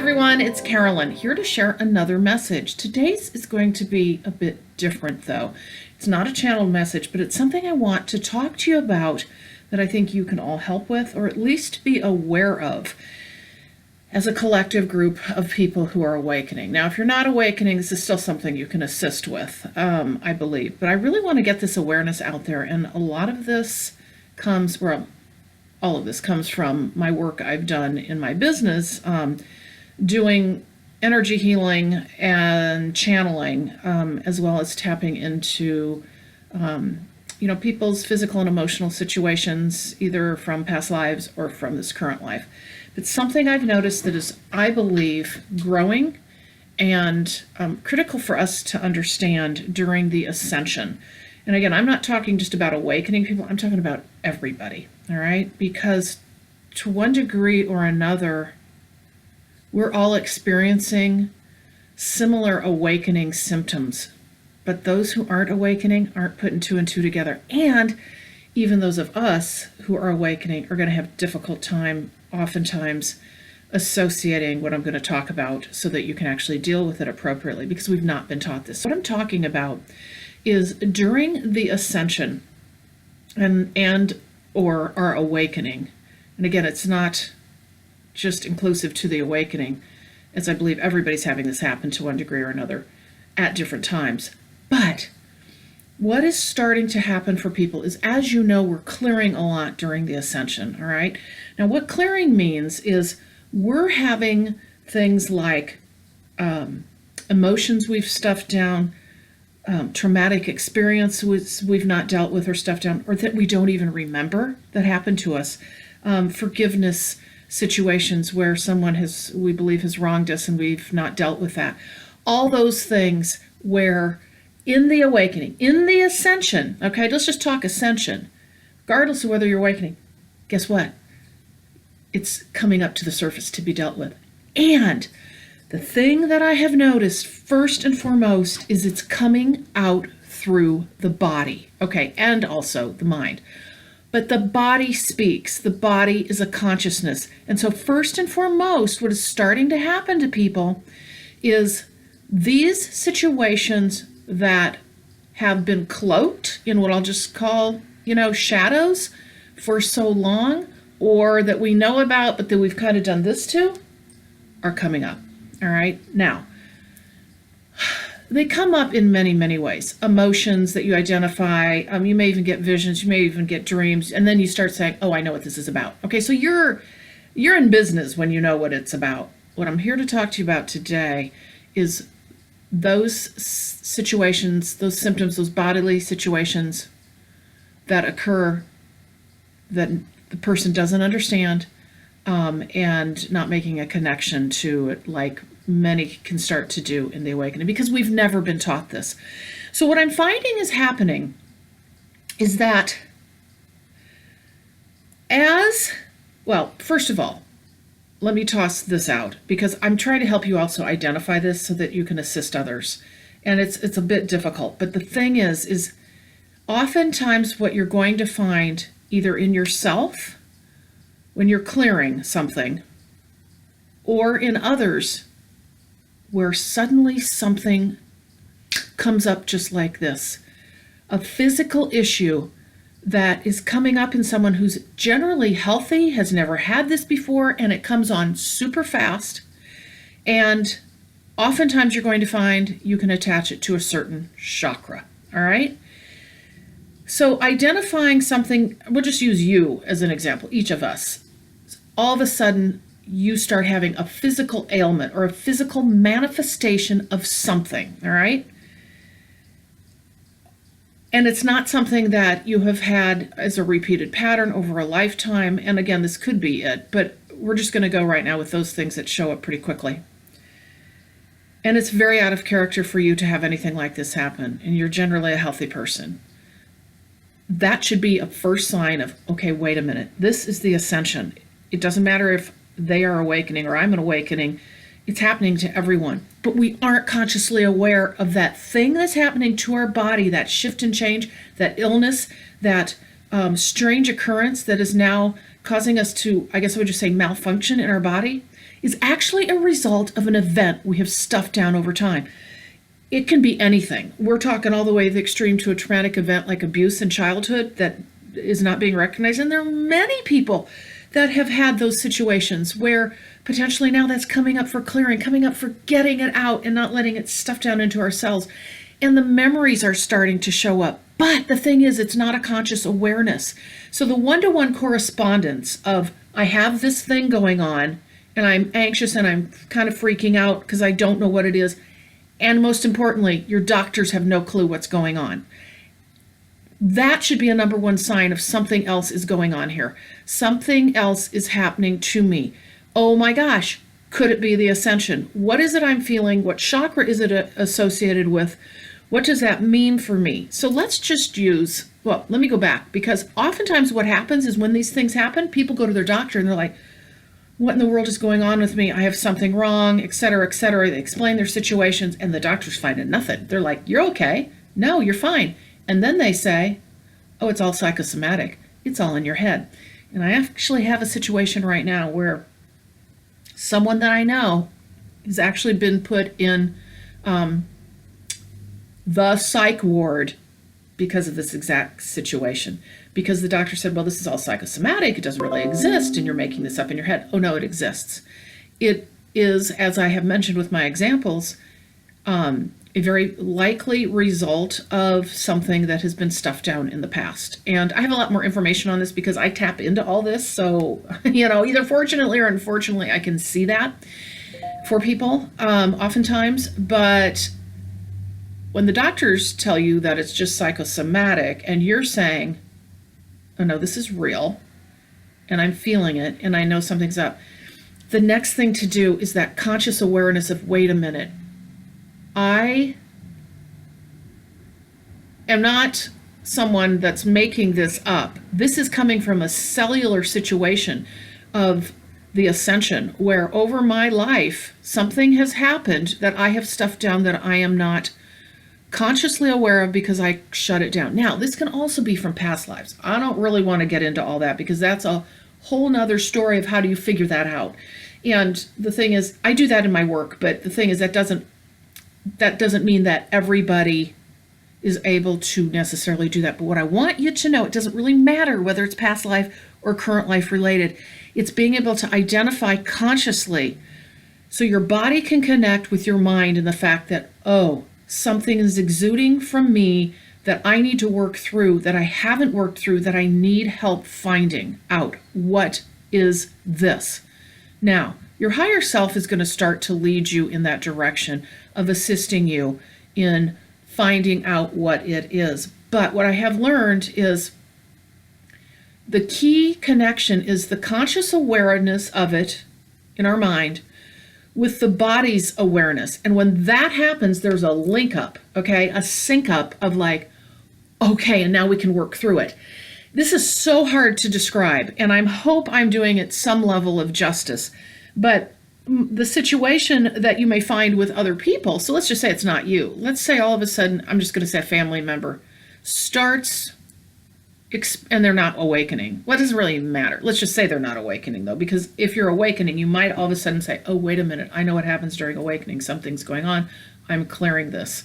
everyone, it's Carolyn here to share another message. Today's is going to be a bit different though. It's not a channeled message, but it's something I want to talk to you about that I think you can all help with, or at least be aware of as a collective group of people who are awakening. Now, if you're not awakening, this is still something you can assist with, I believe. But I really want to get this awareness out there, and a lot of this comes, well, all of this comes from my work I've done in my business, doing energy healing and channeling, as well as tapping into, people's physical and emotional situations, either from past lives or from this current life. It's something I've noticed that is, I believe, growing and critical for us to understand during the ascension. And again, I'm not talking just about awakening people, I'm talking about everybody, all right? Because to one degree or another, we're all experiencing similar awakening symptoms, but those who aren't awakening aren't putting two and two together. And even those of us who are awakening are going to have a difficult time oftentimes associating what I'm going to talk about so that you can actually deal with it appropriately, because we've not been taught this. What I'm talking about is during the ascension and or our awakening. And again, it's not just inclusive to the awakening, as I believe everybody's having this happen to one degree or another at different times. But what is starting to happen for people is, as you know, we're clearing a lot during the ascension, all right? Now, what clearing means is we're having things like emotions we've stuffed down, traumatic experiences we've not dealt with or stuffed down, or that we don't even remember that happened to us, forgiveness situations where someone we believe has wronged us and we've not dealt with that. All those things where in the awakening, in the ascension, okay, let's just talk ascension, regardless of whether you're awakening, guess what? It's coming up to the surface to be dealt with. And the thing that I have noticed first and foremost is it's coming out through the body, okay, and also the mind. But the body speaks. The body is a consciousness. And so first and foremost, what is starting to happen to people is these situations that have been cloaked in what I'll just call, shadows for so long, or that we know about, but that we've kind of done this to, are coming up. All right. Now, they come up in many, many ways. Emotions that you identify. You may even get visions. You may even get dreams. And then you start saying, oh, I know what this is about. Okay, so you're in business when you know what it's about. What I'm here to talk to you about today is those situations, those symptoms, those bodily situations that occur that the person doesn't understand, and not making a connection to it like many can start to do in the awakening, because we've never been taught this. So what I'm finding is happening is that first of all, let me toss this out, because I'm trying to help you also identify this so that you can assist others. And it's a bit difficult. But the thing is oftentimes what you're going to find either in yourself when you're clearing something, or in others where suddenly something comes up just like this. A physical issue that is coming up in someone who's generally healthy, has never had this before, and it comes on super fast. And oftentimes you're going to find you can attach it to a certain chakra, all right? So identifying something, we'll just use you as an example, each of us. All of a sudden, you start having a physical ailment or a physical manifestation of something, all right? And it's not something that you have had as a repeated pattern over a lifetime. And again, this could be it, but we're just going to go right now with those things that show up pretty quickly. And it's very out of character for you to have anything like this happen, and you're generally a healthy person. That should be a first sign of, okay, wait a minute, this is the ascension. It doesn't matter if they are awakening or I'm an awakening. It's happening to everyone, but we aren't consciously aware of that thing that's happening to our body, that shift and change, that illness, that strange occurrence that is now causing us to, I guess I would just say, malfunction in our body. is actually a result of an event we have stuffed down over time. It can be anything. We're talking all the way to the extreme to a traumatic event like abuse in childhood that is not being recognized. And there are many people that have had those situations where potentially now that's coming up for clearing, coming up for getting it out and not letting it stuff down into ourselves. And the memories are starting to show up. But the thing is, it's not a conscious awareness. So the one-to-one correspondence of, I have this thing going on and I'm anxious and I'm kind of freaking out because I don't know what it is. And most importantly, your doctors have no clue what's going on. That should be a number one sign of something else is going on here. Something else is happening to me. Oh my gosh, could it be the Ascension? What is it I'm feeling? What chakra is it associated with? What does that mean for me? So let's just use, well, let me go back, because oftentimes what happens is when these things happen, people go to their doctor and they're like, what in the world is going on with me? I have something wrong, etc., etc. They explain their situations and the doctor's finding nothing. They're like, you're okay. No, you're fine. And then they say, oh, it's all psychosomatic. It's all in your head. And I actually have a situation right now where someone that I know has actually been put in the psych ward because of this exact situation. Because the doctor said, well, this is all psychosomatic. It doesn't really exist, and you're making this up in your head. Oh, no, it exists. It is, as I have mentioned with my examples, a very likely result of something that has been stuffed down in the past. And I have a lot more information on this because I tap into all this. So, either fortunately or unfortunately, I can see that for people oftentimes. But when the doctors tell you that it's just psychosomatic and you're saying, oh no, this is real and I'm feeling it and I know something's up, the next thing to do is that conscious awareness of, wait a minute, I am not someone that's making this up. This is coming from a cellular situation of the Ascension, where over my life, something has happened that I have stuffed down that I am not consciously aware of because I shut it down. Now, this can also be from past lives. I don't really want to get into all that because that's a whole nother story of how do you figure that out. And the thing is, I do that in my work, but the thing is that doesn't mean that everybody is able to necessarily do that. But what I want you to know, it doesn't really matter whether it's past life or current life related. It's being able to identify consciously so your body can connect with your mind and the fact that, oh, something is exuding from me that I need to work through, that I haven't worked through, that I need help finding out. What is this? Now, your higher self is going to start to lead you in that direction of assisting you in finding out what it is. But what I have learned is the key connection is the conscious awareness of it in our mind with the body's awareness. And when that happens, there's a link up, okay? A sync up of like, okay, and now we can work through it. This is so hard to describe, and I hope I'm doing it some level of justice. But the situation that you may find with other people, so let's just say it's not you. Let's say all of a sudden, I'm just going to say a family member starts, and they're not awakening. Well, it doesn't really matter. Let's just say they're not awakening, though, because if you're awakening, you might all of a sudden say, oh, wait a minute, I know what happens during awakening. Something's going on. I'm clearing this.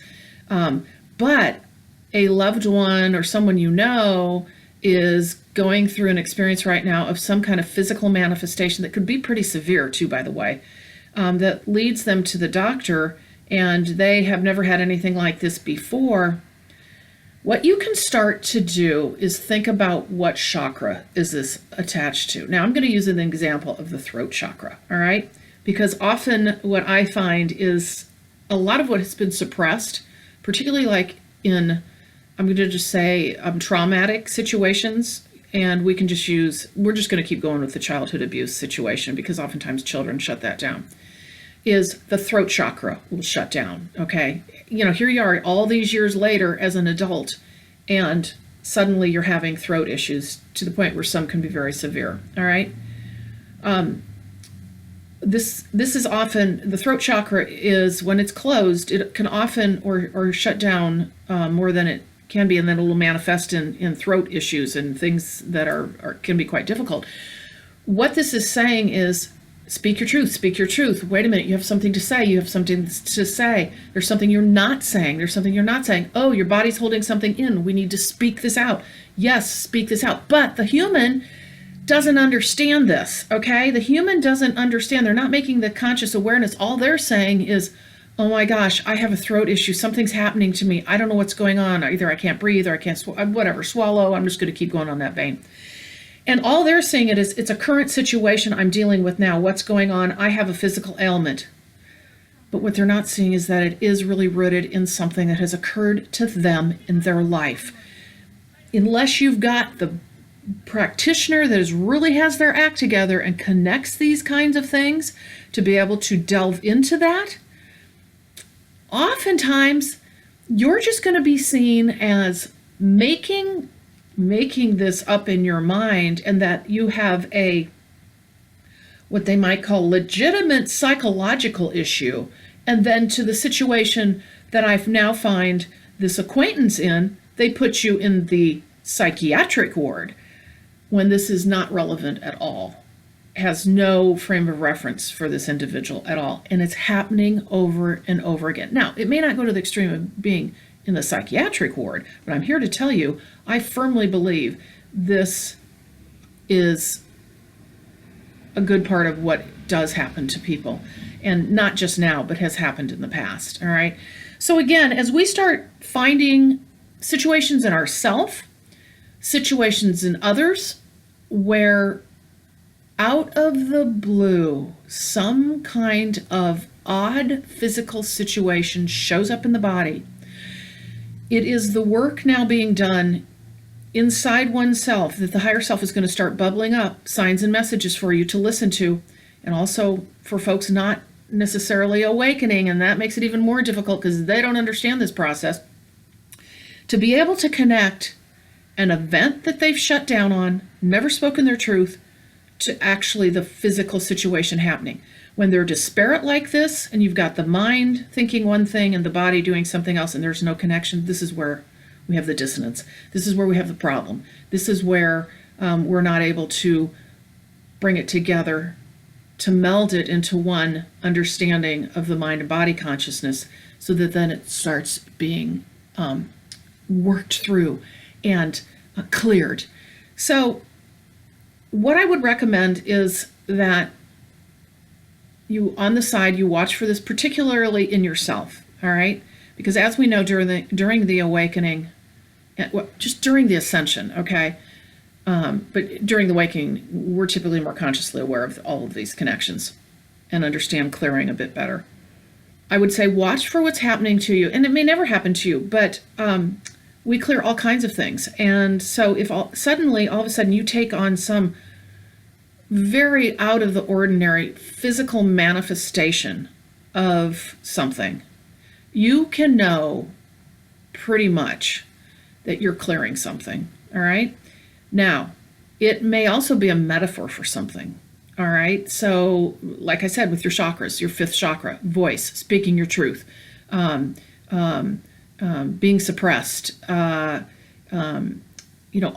But a loved one or someone you know is going through an experience right now of some kind of physical manifestation that could be pretty severe, too, by the way, that leads them to the doctor, and they have never had anything like this before. What you can start to do is think about what chakra is this attached to. Now, I'm going to use an example of the throat chakra, all right? Because often what I find is a lot of what has been suppressed, particularly like in, I'm going to just say traumatic situations, and we're just going to keep going with the childhood abuse situation because oftentimes children shut that down, is the throat chakra will shut down, okay? Here you are all these years later as an adult, and suddenly you're having throat issues to the point where some can be very severe, all right? This is often, the throat chakra is, when it's closed, it can often or shut down more than it can be, and then it will manifest in throat issues and things that can be quite difficult. What this is saying is Speak your truth. Speak your truth. Wait a minute. You have something to say. You have something to say. There's something you're not saying. There's something you're not saying. Oh, your body's holding something in. We need to speak this out. Yes, speak this out. But the human doesn't understand this, okay? The human doesn't understand. They're not making the conscious awareness. All they're saying is, oh my gosh, I have a throat issue. Something's happening to me. I don't know what's going on. Either I can't breathe or I can't, swallow. I'm just going to keep going on that vein. And all they're saying it is, it's a current situation I'm dealing with now. What's going on? I have a physical ailment. But what they're not seeing is that it is really rooted in something that has occurred to them in their life. Unless you've got the practitioner that really has their act together and connects these kinds of things to be able to delve into that, oftentimes you're just going to be seen as making this up in your mind, and that you have a what they might call legitimate psychological issue, and then to the situation that I've now find this acquaintance in, they put you in the psychiatric ward when this is not relevant at all, has no frame of reference for this individual at all, and it's happening over and over again. Now, it may not go to the extreme of being in the psychiatric ward, but I'm here to tell you, I firmly believe this is a good part of what does happen to people, and not just now, but has happened in the past, all right? So again, as we start finding situations in ourselves, situations in others, where out of the blue, some kind of odd physical situation shows up in the body, it is the work now being done inside oneself that the higher self is going to start bubbling up signs and messages for you to listen to, and also for folks not necessarily awakening, and that makes it even more difficult because they don't understand this process, to be able to connect an event that they've shut down on, never spoken their truth, to actually the physical situation happening. When they're disparate like this, and you've got the mind thinking one thing and the body doing something else, and there's no connection, this is where we have the dissonance. This is where we have the problem. This is where we're not able to bring it together, to meld it into one understanding of the mind and body consciousness, so that then it starts being worked through and cleared. So what I would recommend is that you, on the side, you watch for this, particularly in yourself, all right? Because as we know, during the awakening, just during the ascension, okay? But during the awakening, we're typically more consciously aware of all of these connections and understand clearing a bit better. I would say watch for what's happening to you, and it may never happen to you, but we clear all kinds of things. And so if suddenly, all of a sudden, you take on some very out of the ordinary physical manifestation of something, you can know pretty much that you're clearing something, all right? Now, it may also be a metaphor for something, all right? So, like I said, with your chakras, your fifth chakra, voice, speaking your truth, being suppressed,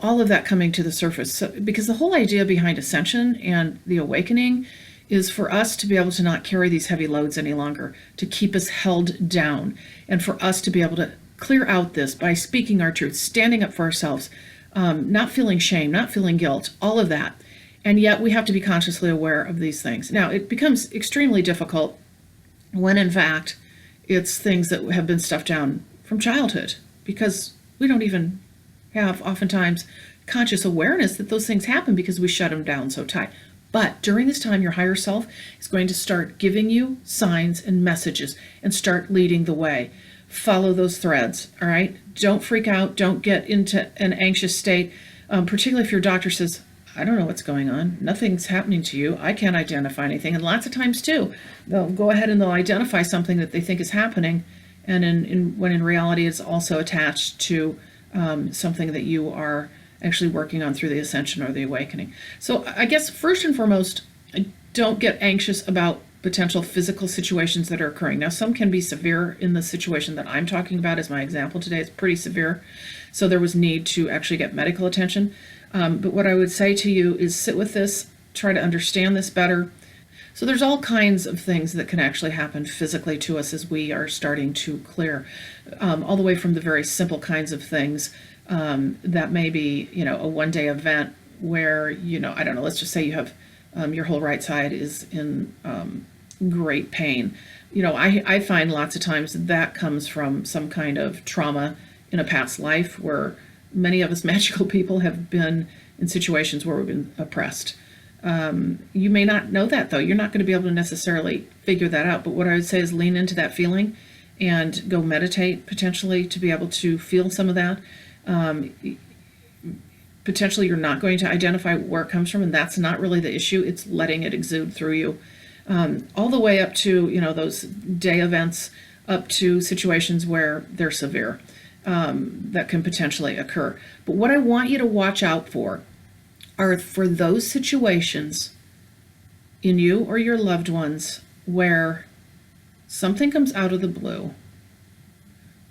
all of that coming to the surface. So, because the whole idea behind Ascension and the awakening is for us to be able to not carry these heavy loads any longer, to keep us held down, and for us to be able to clear out this by speaking our truth, standing up for ourselves, not feeling shame, not feeling guilt, all of that. And yet we have to be consciously aware of these things. Now, it becomes extremely difficult when, in fact, it's things that have been stuffed down from childhood, because we don't even have oftentimes conscious awareness that those things happen because we shut them down so tight. But during this time, your higher self is going to start giving you signs and messages and start leading the way. Follow those threads, all right? Don't freak out. Don't get into an anxious state, particularly if your doctor says, I don't know what's going on. Nothing's happening to you. I can't identify anything. And lots of times, too, they'll go ahead and they'll identify something that they think is happening, and when in reality it's also attached to something that you are actually working on through the ascension or the awakening. So I guess first and foremost, don't get anxious about potential physical situations that are occurring. Now, some can be severe. In the situation that I'm talking about as my example today, it's pretty severe. So there was need to actually get medical attention. But what I would say to you is sit with this, try to understand this better, So there's all kinds of things that can actually happen physically to us as we are starting to clear, all the way from the very simple kinds of things that may be, a one-day event where, I don't know, let's just say you have your whole right side is in great pain. I find lots of times that comes from some kind of trauma in a past life where many of us magical people have been in situations where we've been oppressed. You may not know that, though. You're not going to be able to necessarily figure that out. But what I would say is lean into that feeling and go meditate potentially to be able to feel some of that. Potentially you're not going to identify where it comes from, and that's not really the issue. It's letting it exude through you. All the way up to, those day events, up to situations where they're severe, that can potentially occur. But what I want you to watch out for are for those situations in you or your loved ones where something comes out of the blue,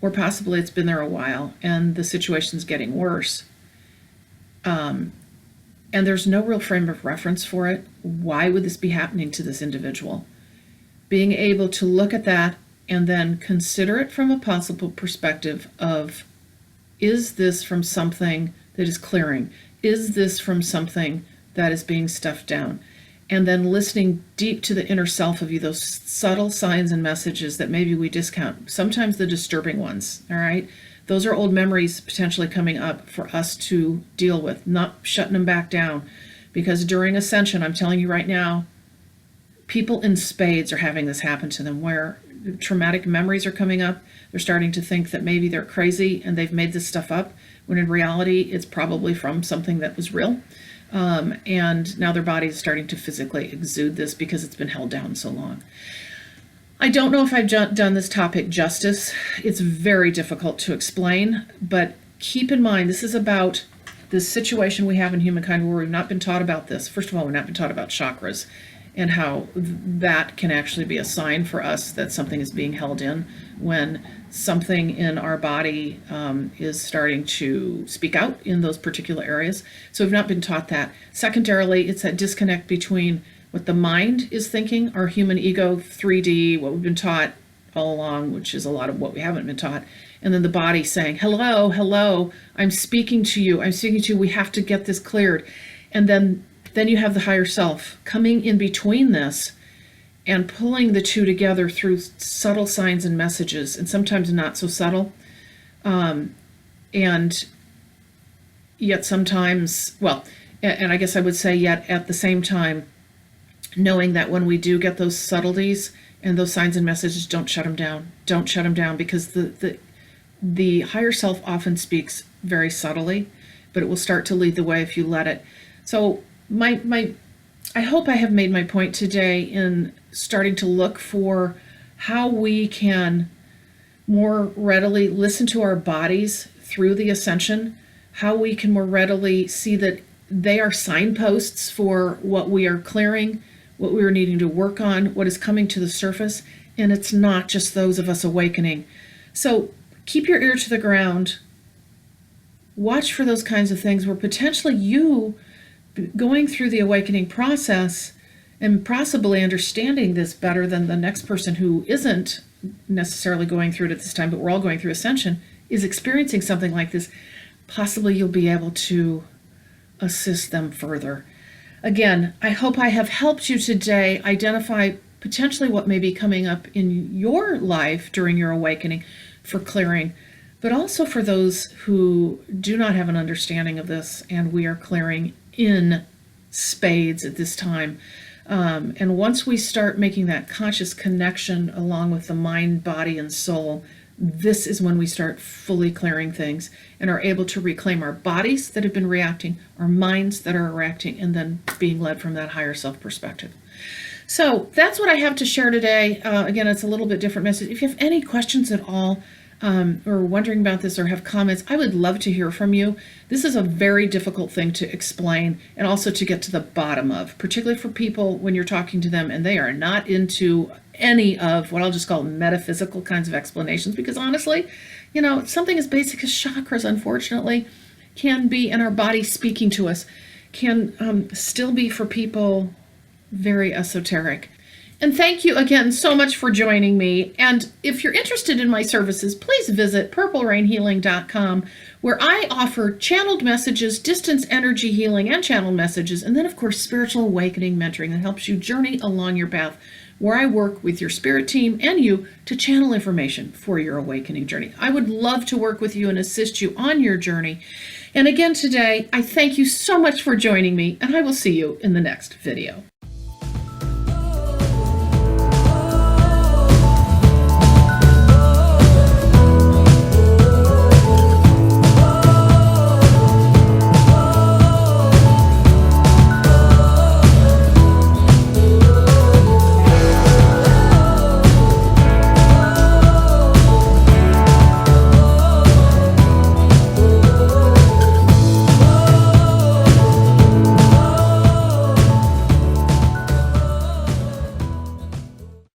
or possibly it's been there a while and the situation's getting worse. And there's no real frame of reference for it. Why would this be happening to this individual? Being able to look at that and then consider it from a possible perspective of, is this from something that is clearing? Is this from something that is being stuffed down? And then listening deep to the inner self of you, those subtle signs and messages that maybe we discount, sometimes the disturbing ones, all right? Those are old memories potentially coming up for us to deal with, not shutting them back down. Because during Ascension, I'm telling you right now, people in spades are having this happen to them, where traumatic memories are coming up. They're starting to think that maybe they're crazy and they've made this stuff up, when in reality, it's probably from something that was real. And now their body is starting to physically exude this because it's been held down so long. I don't know if I've done this topic justice. It's very difficult to explain, but keep in mind, this is about this situation we have in humankind where we've not been taught about this. First of all, we've not been taught about chakras and how that can actually be a sign for us that something is being held in when something in our body is starting to speak out in those particular areas. So we've not been taught that. Secondarily, it's that disconnect between what the mind is thinking, our human ego, 3D, what we've been taught all along, which is a lot of what we haven't been taught, and then the body saying, hello, hello, I'm speaking to you, we have to get this cleared. And then you have the higher self coming in between this and pulling the two together through subtle signs and messages, and sometimes not so subtle. And yet sometimes, and I guess I would say yet at the same time, knowing that when we do get those subtleties and those signs and messages, don't shut them down. Don't shut them down, because the higher self often speaks very subtly, but it will start to lead the way if you let it. So I hope I have made my point today in starting to look for how we can more readily listen to our bodies through the Ascension, how we can more readily see that they are signposts for what we are clearing, what we are needing to work on, what is coming to the surface, and it's not just those of us awakening. So keep your ear to the ground. Watch for those kinds of things where potentially you, going through the awakening process and possibly understanding this better than the next person who isn't necessarily going through it at this time, but we're all going through Ascension, is experiencing something like this, possibly you'll be able to assist them further. Again, I hope I have helped you today identify potentially what may be coming up in your life during your awakening for clearing, but also for those who do not have an understanding of this, and we are clearing in spades at this time. And once we start making that conscious connection along with the mind, body, and soul, this is when we start fully clearing things and are able to reclaim our bodies that have been reacting, our minds that are reacting, and then being led from that higher self perspective. So that's what I have to share today. Again, it's a little bit different message. If you have any questions at all, or wondering about this or have comments, I would love to hear from you. This is a very difficult thing to explain and also to get to the bottom of, particularly for people when you're talking to them and they are not into any of what I'll just call metaphysical kinds of explanations, because honestly, something as basic as chakras, unfortunately, can be, and our body speaking to us, can still be for people very esoteric. And thank you again so much for joining me. And if you're interested in my services, please visit purplerainhealing.com, where I offer channeled messages, distance energy healing, and channeled messages, and then, of course, spiritual awakening mentoring that helps you journey along your path, where I work with your spirit team and you to channel information for your awakening journey. I would love to work with you and assist you on your journey. And again today, I thank you so much for joining me, and I will see you in the next video.